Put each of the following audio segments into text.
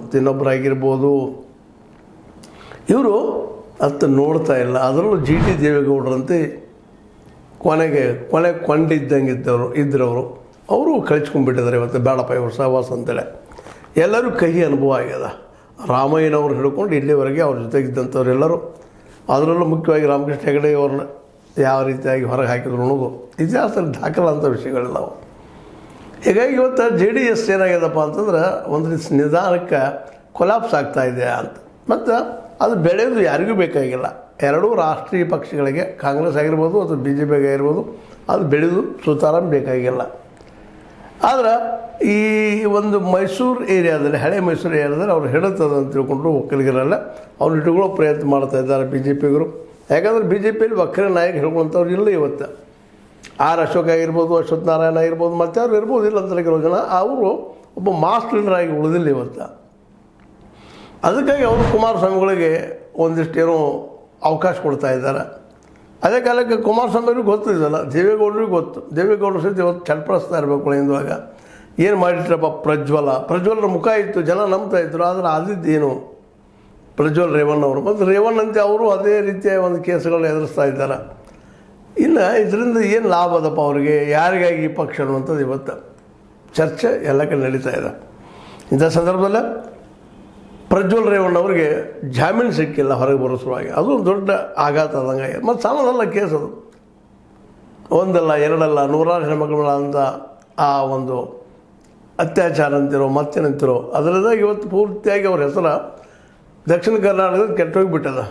ಮತ್ತು ಇನ್ನೊಬ್ಬರಾಗಿರ್ಬೋದು, ಇವರು ಅತ್ತ ನೋಡ್ತಾ ಇಲ್ಲ. ಅದರಲ್ಲೂ ಜಿ ಟಿ ದೇವೇಗೌಡರಂತೆ ಕೊನೆ ಕೊಂಡಿದ್ದಂಗೆ ಇದ್ದರವರು ಅವರು ಕಳಿಸ್ಕೊಂಡ್ಬಿಟ್ಟಿದ್ದಾರೆ. ಇವತ್ತು ಬೇಡಪ್ಪ ಇವ್ರು ಸಹವಾಸ ಅಂತೇಳಿ ಎಲ್ಲರೂ ಕಹಿ ಅನುಭವ ಆಗ್ಯದ. ರಾಮಯ್ಯನವ್ರು ಹಿಡ್ಕೊಂಡು ಇಲ್ಲಿವರೆಗೆ ಅವ್ರ ಜೊತೆಗಿದ್ದಂಥವ್ರೆಲ್ಲರೂ, ಅದರಲ್ಲೂ ಮುಖ್ಯವಾಗಿ ರಾಮಕೃಷ್ಣ ಹೆಗಡೆ ಅವ್ರನ್ನ ಯಾವ ರೀತಿಯಾಗಿ ಹೊರಗೆ ಹಾಕಿದ್ರು ಅನ್ನೋದು ಇತಿಹಾಸದಲ್ಲಿ ದಾಖಲಾದಂಥ ವಿಷಯಗಳಿಲ್ಲವು. ಹೀಗಾಗಿ ಇವತ್ತು JDS ಏನಾಗ್ಯದಪ್ಪ ಅಂತಂದ್ರೆ ಒಂದು ರೀತಿ ನಿಧಾನಕ್ಕೆ ಕೊಲಾಪ್ಸ್ ಆಗ್ತಾಯಿದೆ ಅಂತ. ಮತ್ತು ಅದು ಬೆಳೆಯೋದು ಯಾರಿಗೂ ಬೇಕಾಗಿಲ್ಲ. ಎರಡೂ ರಾಷ್ಟ್ರೀಯ ಪಕ್ಷಗಳಿಗೆ, ಕಾಂಗ್ರೆಸ್ ಆಗಿರ್ಬೋದು ಅಥವಾ BJP ಆಗಿರ್ಬೋದು, ಅದು ಬೆಳೆದು ಸುತಾರಾಮ್ ಬೇಕಾಗಿಲ್ಲ. ಆದ್ರೆ ಈ ಒಂದು ಮೈಸೂರು ಏರಿಯಾದಲ್ಲಿ, ಹಳೆ ಮೈಸೂರು ಏರಿಯಾದಲ್ಲಿ ಅವ್ರು ಹಿಡುತ್ತದೆ ಅಂತ ತಿಳ್ಕೊಂಡ್ರು ಒಕ್ಕಲಿಗರೆಲ್ಲ ಅವ್ರು ಇಟ್ಕೊಳ್ಳೋ ಪ್ರಯತ್ನ ಮಾಡ್ತಾ ಇದ್ದಾರೆ BJPಗರು. ಯಾಕಂದರೆ BJPಯಲ್ಲಿ ವಕ್ರ ನಾಯಕ ಹೇಳ್ಕೊಂಥವ್ರು ಇಲ್ಲ. ಇವತ್ತು ಆರ್ ಅಶೋಕ್ ಆಗಿರ್ಬೋದು, ಅಶ್ವಥ್ ನಾರಾಯಣ ಆಗಿರ್ಬೋದು, ಮತ್ತಾರು ಇರ್ಬೋದು, ಇಲ್ಲ ಅಂತ ಕೆಲವು ಜನ ಅವರು ಒಬ್ಬ ಮಾಸ್ ಲೀಡರ್ ಆಗಿ ಉಳಿದಿಲ್ಲ ಇವತ್ತು. ಅದಕ್ಕಾಗಿ ಅವರು ಕುಮಾರಸ್ವಾಮಿಗಳಿಗೆ ಒಂದಿಷ್ಟೇನೋ ಅವಕಾಶ ಕೊಡ್ತಾ ಇದ್ದಾರೆ. ಅದೇ ಕಾಲಕ್ಕೆ ಕುಮಾರಸ್ವಾಮಿಯವ್ರಿಗೆ ಗೊತ್ತಿದ್ದಲ್ಲ, ದೇವೇಗೌಡರಿಗೆ ಗೊತ್ತು. ದೇವೇಗೌಡರು ಸಹಿತ ಇವತ್ತು ಚಡ್ಪಡಿಸ್ತಾ ಇರಬೇಕು ಹಿಂದುವಾಗ ಏನು ಮಾಡಿಟ್ರಪ್ಪ ಪ್ರಜ್ವಲರ ಮುಖ ಇತ್ತು, ಜನ ನಂಬ್ತಾ ಇದ್ರು. ಆದರೆ ಆದಿದ್ದೇನು ಪ್ರಜ್ವಲ್ ರೇವಣ್ಣವರು ಮತ್ತು ರೇವಣ್ಣಂತೆ ಅವರು ಅದೇ ರೀತಿಯ ಒಂದು ಕೇಸುಗಳನ್ನ ಎದುರಿಸ್ತಾ ಇದ್ದಾರೆ. ಇನ್ನು ಇದರಿಂದ ಏನು ಲಾಭ ಅದಪ್ಪ ಅವರಿಗೆ, ಯಾರಿಗಾಗಿ ಈ ಪಕ್ಷ ಅನ್ನುವಂಥದ್ದು ಇವತ್ತು ಚರ್ಚೆ ಎಲ್ಲ ಕಡೆ ನಡೀತಾ ಇದೆ. ಇಂಥ ಸಂದರ್ಭದಲ್ಲೇ ಪ್ರಜ್ವಲ್ ರೇವಣ್ಣವ್ರಿಗೆ ಜಾಮೀನು ಸಿಕ್ಕಿಲ್ಲ ಹೊರಗೆ ಬರೋ ಸಲುವಾಗಿ. ಅದು ಒಂದು ದೊಡ್ಡ ಆಘಾತ ಆದಂಗೆ. ಮತ್ತು ಸಣ್ಣದಲ್ಲ ಕೇಸ್, ಅದು ಒಂದಲ್ಲ ಎರಡಲ್ಲ, ನೂರಾರು ಹೆಣ್ಮಕ್ಳುಗಳ ಅಂತ ಆ ಒಂದು ಅತ್ಯಾಚಾರ ಅಂತಿರೋ ಮತ್ತೇನಂತಿರೋ ಅದರಿಂದ ಇವತ್ತು ಪೂರ್ತಿಯಾಗಿ ಅವ್ರ ಹೆಸರು ದಕ್ಷಿಣ ಕರ್ನಾಟಕದ ಕೆಟ್ಟೋಗಿಬಿಟ್ಟದ.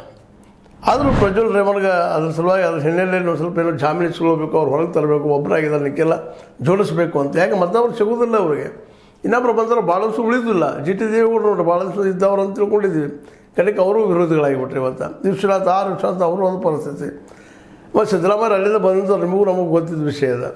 ಆದರೂ ಪ್ರಜ್ವಲ್ ರೇವಣ್ಗೆ ಅದ್ರ ಸಲುವಾಗಿ ಅದ್ರ ಹಿನ್ನೆಲೆಯಲ್ಲಿ ಒಂದು ಸ್ವಲ್ಪ ಏನೋ ಜಾಮೀನು ಸಿಗೋಬೇಕು, ಅವ್ರು ಹೊರಗೆ ತರಬೇಕು, ಒಬ್ಬರಾಗಿದ್ದಕ್ಕೆಲ್ಲ ಜೋಡಿಸ್ಬೇಕು ಅಂತ. ಯಾಕೆ ಮತ್ತವ್ರು ಸಿಗೋದಿಲ್ಲ ಅವರಿಗೆ. ಇನ್ನೊಬ್ಬರು ಬಂದರೆ ಭಾಳಷ್ಟು ಉಳಿದಿಲ್ಲ. ಜಿ ಟಿ ದೇವೇಗೌಡರು ನೋಡಿ ಭಾಳಷ್ಟು ಇದ್ದವ್ರು ಅಂತ ತಿಳ್ಕೊಂಡಿದ್ದೀವಿ. ಕಡೆಗೆ ಅವರು ವಿರೋಧಿಗಳಾಗಿಬಿಟ್ರೆ ಇವತ್ತು ವಿಶ್ವನಾಥ್ ಅವರು ಒಂದು ಪರಿಸ್ಥಿತಿ. ಮತ್ತು ಸಿದ್ದರಾಮಯ್ಯ ಅಲ್ಲಿಂದ ಬಂದಿದ್ದು ನಮಗೂ ಗೊತ್ತಿದ್ದ ವಿಷಯ ಇದೆ.